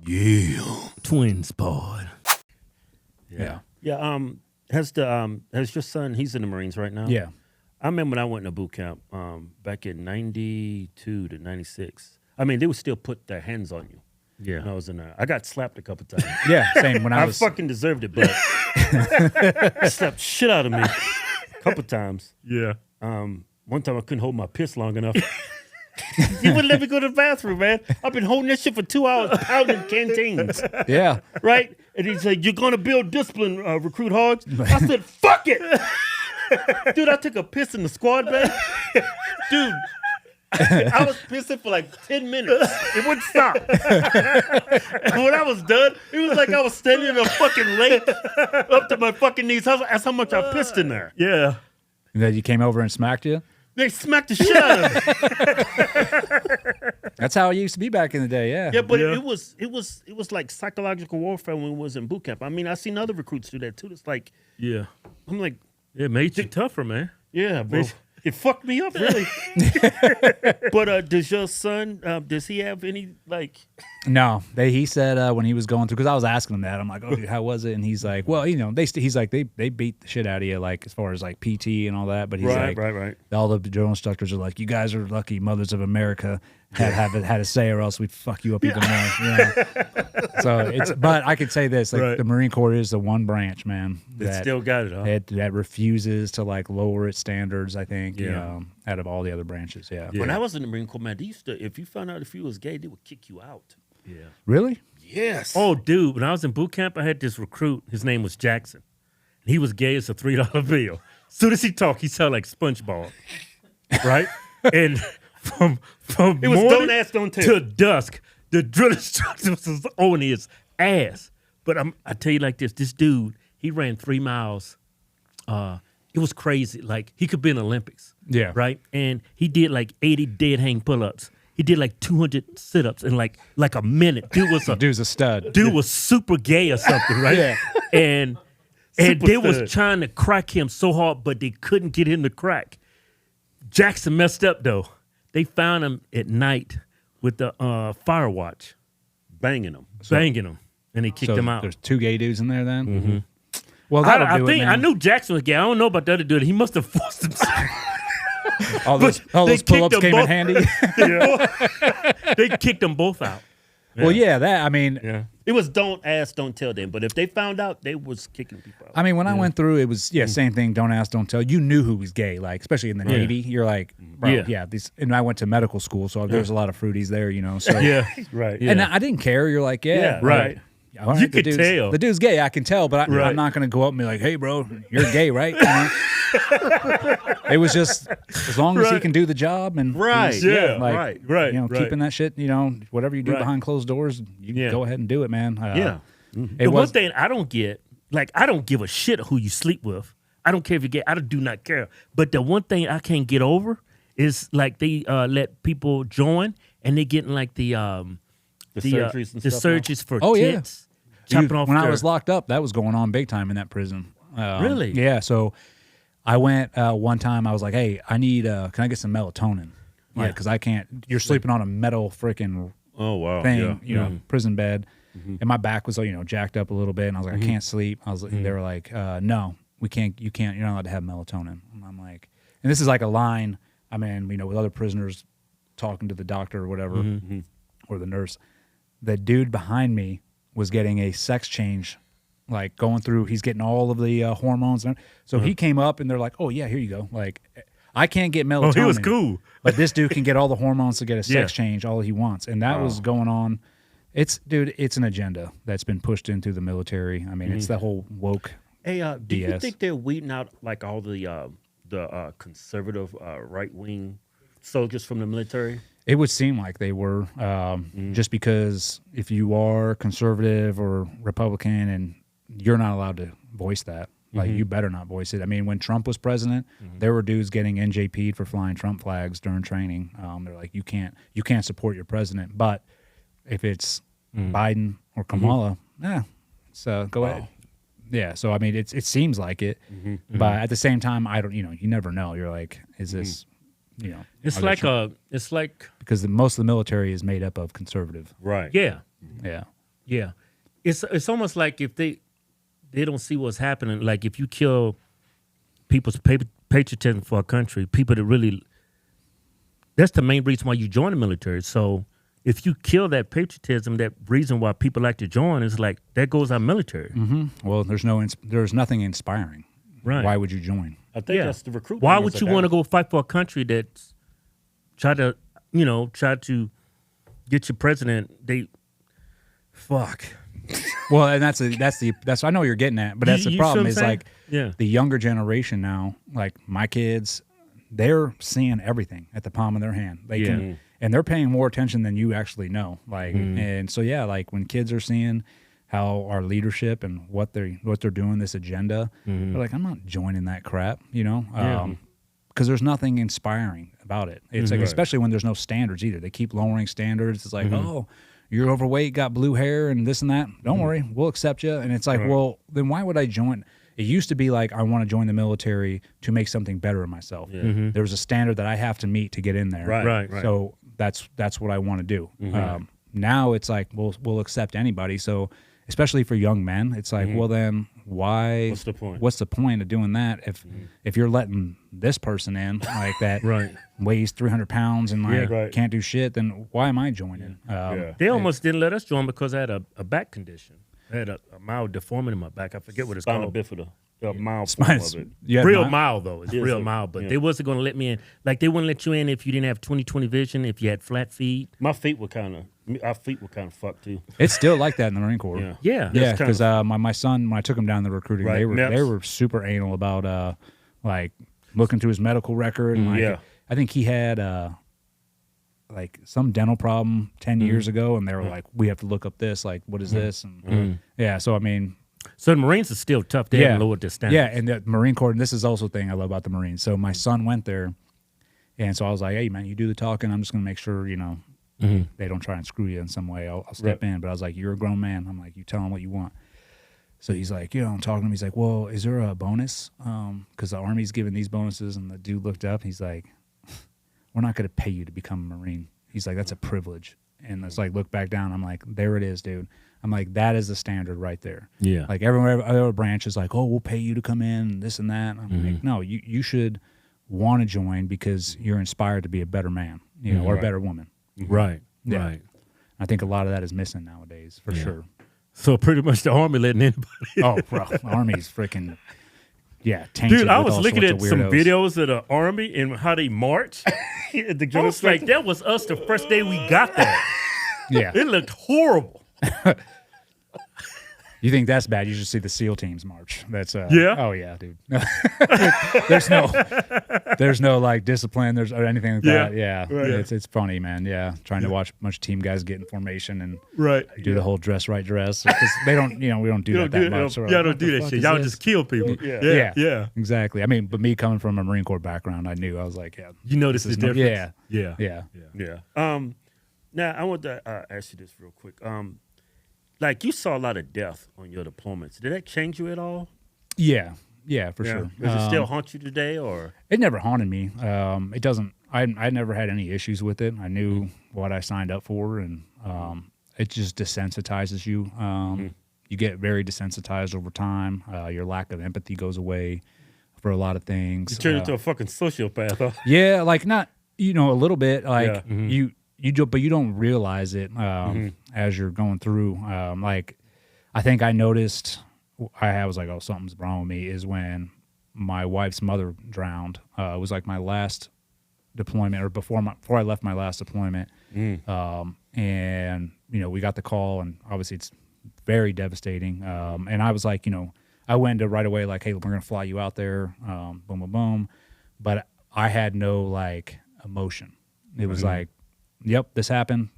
Yeah. Twins pod. Yeah. Has your son? He's in the Marines right now. Yeah. I remember when I went to boot camp back in '92 to '96. I mean, they would still put their hands on you. Yeah. When I was in there. I got slapped a couple times. Yeah, same. When I was fucking deserved it, but they slapped shit out of me a couple times. Yeah. One time I couldn't hold my piss long enough. He wouldn't let me go to the bathroom, man. I've been holding this shit for 2 hours, pounding canteens. Yeah. Right? And he's like, "You're gonna build discipline, recruit hogs." I said, "Fuck it." Dude, I took a piss in the squad bed. Dude, I was pissing for like 10 minutes. It wouldn't stop. And when I was done, it was like I was standing in a fucking lake up to my fucking knees. That's how much I pissed in there. Yeah. And then you came over and smacked you? They smacked the shit out of me. That's how it used to be back in the day, yeah. Yeah, but it was like psychological warfare when we was in boot camp. I mean, I seen other recruits do that too. It's like, Yeah. I'm like, It made you tougher, man. yeah, bro. It fucked me up, really. But does your son, does he have any, like... No, he said when he was going through, because I was asking him that, I'm like, "Oh, dude, how was it?" And he's like, "Well, you know, he's like they beat the shit out of you, like as far as like PT and all that." But he's like, right. all the drill instructors are like, "You guys are lucky, mothers of America had to say, or else we'd fuck you up even more." Yeah. So but I could say this, like the Marine Corps is the one branch, man, That still got it, huh? that refuses to like lower its standards. I think, out of all the other branches, yeah. When I was in the Marine Corps, man, they used to, if you found out if you was gay, they would kick you out. Yeah. Really? Yes. Oh, dude, when I was in boot camp, I had this recruit. His name was Jackson. He was gay as a $3 bill. As soon as he talked, he sounded like SpongeBob. Right? And from it was morning don't ask, don't tell. to dusk, the drill instructor was on his ass. But I tell you like this dude, he ran 3 miles. It was crazy. Like, he could be in the Olympics. Yeah. Right? And he did like 80 dead hang pull-ups. He did like 200 sit-ups in like a minute. Dude's a stud. Dude was super gay or something, right? Yeah. And Super they was stud. trying to crack him so hard, but they couldn't get him to crack. Jackson messed up though. They found him at night with the fire watch, Banging them. and they kicked him out. There's 2 gay dudes in there then? Mm-hmm. Well, that'll I do think it, man. I knew Jackson was gay. I don't know about the other dude. He must have forced himself. all those they pull-ups kicked them came in both. handy. They kicked them both out. Well, yeah, that, I mean, It was don't ask, don't tell them. But if they found out, they was kicking people out. I mean, when I went through, it was, same thing, don't ask, don't tell. You knew who was gay, like, especially in the Navy. You're like, bro, and I went to medical school, so there was a lot of fruities there, so. Yeah. Right. And I didn't care. You're like, right. All right, You could tell. The dude's gay, I can tell, but I'm not going to go up and be like, "Hey, bro, you're gay, right?" You know? It was just as long as he can do the job and Right, yeah, right. keeping that shit, whatever you do behind closed doors, you can go ahead and do it, man. The one thing I don't get, like, I don't give a shit who you sleep with. I don't care if you're gay. I do not care. But the one thing I can't get over is like they let people join and they getting like the surgeries and the stuff surgeries for Oh, yeah. tits. Chopping off when I their- was locked up, that was going on big time in that prison. Really? Yeah. So I went one time. I was like, "Hey, I need. Can I get some melatonin? Like, because I can't. You're sleeping on a metal freaking thing, prison bed, and my back was jacked up a little bit, and I was like, I can't sleep. I was. They were like, no, we can't. You can't. You're not allowed to have melatonin. And I'm like, and this is like a line. I mean, with other prisoners talking to the doctor or whatever, or the nurse. The dude behind me was getting a sex change, like going through, he's getting all of the hormones. So he came up and they're like, "Oh yeah, here you go." Like, I can't get melatonin. Oh, he was cool. But this dude can get all the hormones to get a sex change all he wants. And that was going on. It's an agenda that's been pushed into the military. I mean, it's the whole woke Hey, do you BS. think they're weeding out like all the conservative right-wing soldiers from the military? It would seem like they were, just because if you are conservative or Republican and you're not allowed to voice that, like you better not voice it. I mean, when Trump was president, there were dudes getting NJP'd for flying Trump flags during training. They're like, you can't support your president. But if it's Biden or Kamala, so go ahead. Yeah, so I mean, it seems like it, but at the same time, I don't. You never know. You're like, is this? It's like because most of the military is made up of conservative. Right. yeah. Yeah. Yeah. It's almost like if they don't see what's happening. Like if you kill people's patriotism for a country, people that really, that's the main reason why you join the military. So if you kill that patriotism, that reason why people like to join is like, there goes our military. Mm-hmm. Well, there's nothing inspiring. Right. Why would you join? I think that's the recruitment. Why would you want to go fight for a country that's try to get your president? Fuck. Well, and that's I know what you're getting at, but that's the problem is like the younger generation now, like my kids, they're seeing everything at the palm of their hand. They can, and they're paying more attention than you actually know. Like, and so like when kids are seeing how our leadership and what they're doing, this agenda, they're like, I'm not joining that crap, because there's nothing inspiring about it. It's like, especially when there's no standards either. They keep lowering standards. It's like, oh, you're overweight, got blue hair, and this and that. Don't worry, we'll accept you. And it's like, well, then why would I join? It used to be like, I want to join the military to make something better of myself. Yeah. There's a standard that I have to meet to get in there. Right. So that's what I want to do. Now it's like, we'll accept anybody. So especially for young men, it's like, well, then why? What's the point? What's the point of doing that if you're letting this person in like that weighs 300 pounds and like can't do shit? Then why am I joining? They almost didn't let us join because I had a back condition. I had a mild deformity in my back. I forget what it's called. Spinal bifida. A mild form of it. Real mild though. It's real mild, but they wasn't going to let me in. Like they wouldn't let you in if you didn't have 20/20 vision, if you had flat feet. Our feet were kind of fucked too. It's still like that in the Marine Corps. Yeah. Because my son, when I took him down the recruiting, they were super anal about like looking through his medical record. And like, I think he had like some dental problem 10 years ago, and they were like, we have to look up this. Like, what is this? And so I mean. So the Marines are still tough. They haven't lowered their standards. Yeah, and the Marine Corps, and this is also a thing I love about the Marines. So my son went there, and so I was like, hey, man, you do the talking. I'm just going to make sure, they don't try and screw you in some way. I'll step in. But I was like, you're a grown man. I'm like, you tell them what you want. So he's like, I'm talking to him. He's like, well, is there a bonus? Because the Army's giving these bonuses. And the dude looked up. He's like, we're not going to pay you to become a Marine. He's like, that's a privilege. And it's like, look back down. I'm like, there it is, dude. I'm like, that is the standard right there. Yeah. Like every other branch is like, oh, we'll pay you to come in, this and that. I'm like, no, you should want to join because you're inspired to be a better man, or a better woman. Right. Yeah. Right. I think a lot of that is missing nowadays, for sure. So pretty much the Army letting anybody in. Oh, bro, Army's freaking, tainted. Dude, I was looking at some videos of the Army and how they march. I was like, that was us the first day we got there. Yeah. It looked horrible. You think that's bad? You should see the SEAL teams march. That's yeah. Oh yeah, dude. there's no like discipline. Or anything like that. Yeah. Right. It's funny, man. Yeah, trying to watch a bunch of team guys get in formation and do the whole dress because they don't. We don't do that much. Y'all don't do that shit. Y'all just kill people. Yeah. Exactly. I mean, but me coming from a Marine Corps background, I knew. I was like, You notice the difference. Yeah. Now I want to ask you this real quick. Like you saw a lot of death on your deployments. Did that change you at all? Yeah, for sure. Does it still haunt you today, or it never haunted me? It doesn't. I never had any issues with it. I knew what I signed up for, and it just desensitizes you. You get very desensitized over time. Your lack of empathy goes away for a lot of things. You turn into a fucking sociopath. Huh? Yeah, like not a little bit. Like you do, but you don't realize it as you're going through. Like, I think I noticed. I was like, "Oh, something's wrong with me." Is when my wife's mother drowned. It was like my last deployment, or before I left my last deployment. And we got the call, and obviously it's very devastating. And I was like, I went to right away, like, "Hey, we're gonna fly you out there." Boom, boom, boom. But I had no like emotion. It was like, yep, this happened.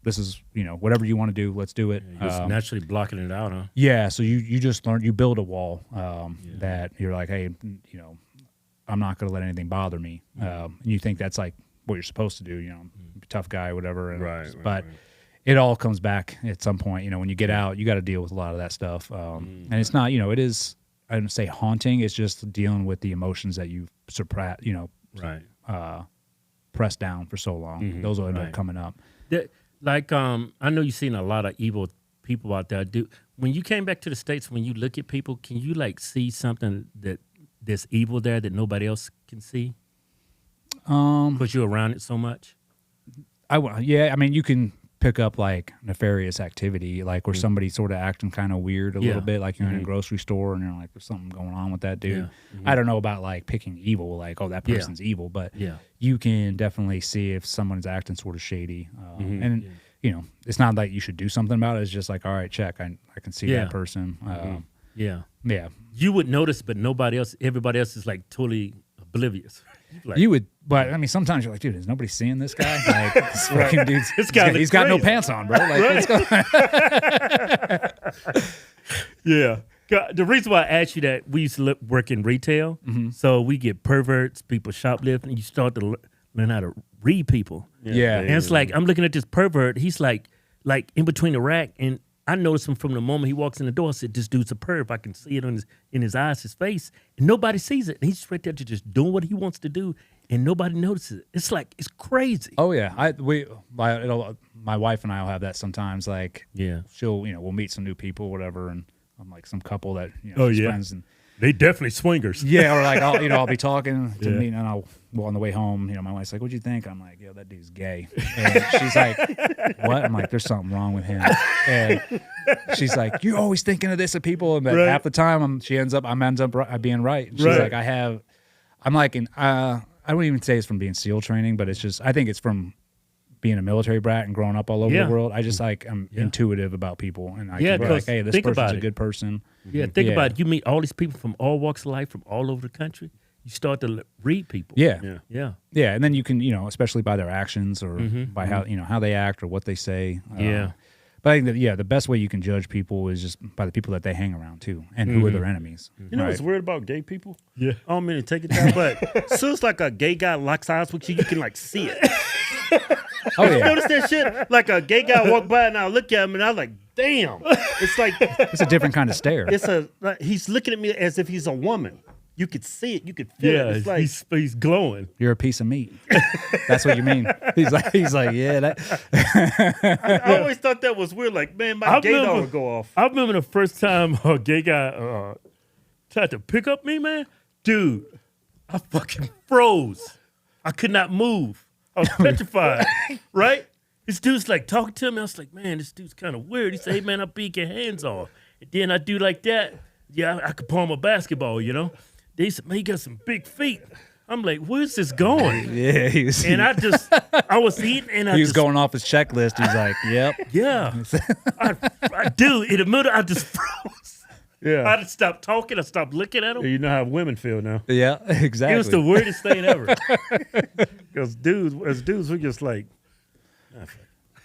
This is, whatever you want to do, let's do it. You're just naturally blocking it out, huh? Yeah, so you just learn, you build a wall that you're like, hey, I'm not going to let anything bother me. And you think that's like what you're supposed to do, tough guy, whatever. And, but it all comes back at some point. When you get out, you got to deal with a lot of that stuff. And it's not, it is, I don't say haunting. It's just dealing with the emotions that you've suppressed, pressed down for so long. Those will end up coming up. I know you've seen a lot of evil people out there. When you came back to the States, when you look at people, can you like see something that's evil there that nobody else can see? Because you're around it so much. I mean, you can pick up like nefarious activity, like where somebody's sort of acting kind of weird a little bit, like you're in a grocery store and you're like, there's something going on with that dude. I don't know about like picking evil, like, oh, that person's evil, but you can definitely see if someone's acting sort of shady. And you know, it's not like you should do something about it. It's just like, all right, check. I can see that person. Yeah. You would notice, but everybody else is like totally oblivious. Like, you would, but I mean, sometimes you're like, dude, is nobody seeing this guy? Like, this fucking dude's, he's got no pants on, bro. Like, let's go. Yeah. The reason why I asked you that, we used to work in retail, so we get perverts, people shoplifting, and you start to learn how to read people. Yeah. And it's like, I'm looking at this pervert, he's like in between the rack, and I noticed him from the moment he walks in the door. I said, this dude's a perv. I can see it in his eyes, his face, and nobody sees it. And he's right there just doing what he wants to do, and nobody notices it. It's like, it's crazy. Oh yeah, my wife and I will have that sometimes. Like, she'll, we'll meet some new people, whatever, and I'm like some couple that she's friends, and they definitely swingers. Yeah, or like I'll be talking to me, and on the way home, my wife's like, "What'd you think?" I'm like, "Yo, that dude's gay." And she's like, "What?" I'm like, "There's something wrong with him." And she's like, "You're always thinking of this of people," and half the time I ends up being right. And she's like, I'm like, I don't even say it's from being SEAL training, but it's just I think it's from being a military brat and growing up all over the world. I just I'm intuitive about people, and I can be like, hey, this person's a good person. Yeah, think about it. You meet all these people from all walks of life, from all over the country. You start to read people. Yeah, and then you can, especially by their actions or by how they act or what they say. But I think that the best way you can judge people is just by the people that they hang around too, and who are their enemies. You know what's weird about gay people? Yeah, I don't mean to take it down, but as soon as like a gay guy locks eyes with you, you can like see it. Oh yeah, you notice that shit? Like a gay guy walk by and I look at him and I'm like, damn. It's like it's a different kind of stare. He's looking at me as if he's a woman. You could see it. You could feel it. It's like he's glowing. You're a piece of meat. That's what you mean. He's like, yeah. That. I always thought that was weird. Like, man, my gay dog would go off. I remember the first time a gay guy tried to pick up me, man. Dude, I fucking froze. I could not move. I was petrified. Right? This dude's like talking to me. I was like, man, this dude's kind of weird. He said, hey, man, I'll beat your hands off. And then I do like that. Yeah, I could palm a basketball, They said, man, he got some big feet. I'm like, where's this going? Yeah, I was eating, and he was going off his checklist. He's like, yep. Yeah. Dude, in the middle, I just froze. Yeah. I just stopped talking. I stopped looking at him. You know how women feel now. Yeah, exactly. It was the weirdest thing ever. Because dudes, we're just like,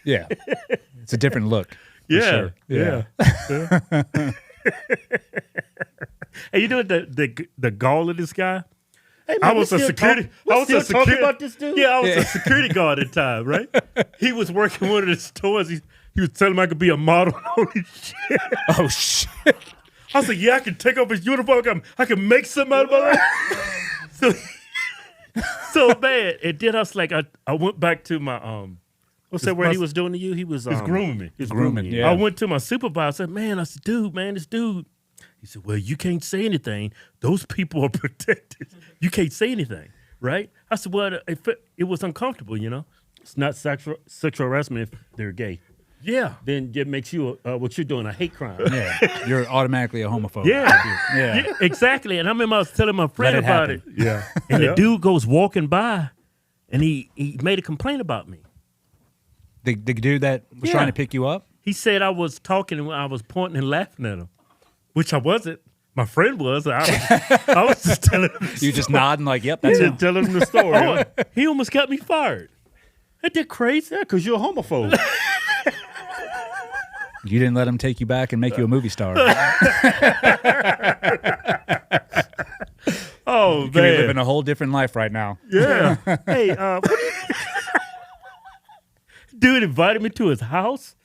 yeah. It's a different look. Yeah. Sure. Yeah. Hey, you know the gall of this guy? Hey, man, I was a security. Talking about this dude? Yeah, I was a security guard at the time, right? He was working one of the stores. He was telling me I could be a model. Holy shit! Oh shit! I was like, yeah, I can take off his uniform. I can make something out of my life. So bad. And then I was like, I went back to my What's that word he was doing to you? He was grooming me. He was grooming. Yeah. I went to my supervisor. I said, man, this dude. He said, well, you can't say anything. Those people are protected. You can't say anything, right? I said, well, it was uncomfortable, It's not sexual harassment if they're gay. Yeah. Then it makes you, what you're doing, a hate crime. Yeah. You're automatically a homophobe. Yeah, exactly. And I remember I was telling my friend about it. Yeah. And the dude goes walking by, and he made a complaint about me. The dude that was trying to pick you up? He said I was talking and I was pointing and laughing at him, which I wasn't. My friend was. I was just telling him. You just nodding like, yep, that's it. Telling him the story. He almost got me fired. Ain't that crazy? Yeah, because you're a homophobe. You didn't let him take you back and make you a movie star. Oh, you could be living a whole different life right now. Yeah. Hey, dude invited me to his house.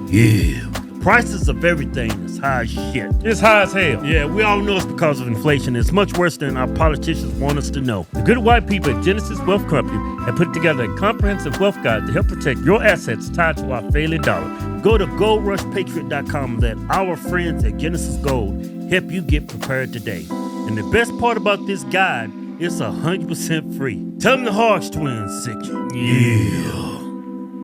Yeah. Prices of everything is high as shit. It's high as hell. Yeah, we all know it's because of inflation. It's much worse than our politicians want us to know. The good white people at Genesis Wealth Company have put together a comprehensive wealth guide to help protect your assets tied to our failing dollar. Go to goldrushpatriot.com and let our friends at Genesis Gold help you get prepared today. And the best part about this guide, it's 100% free. Tell them the Hodgetwins sent you. Yeah.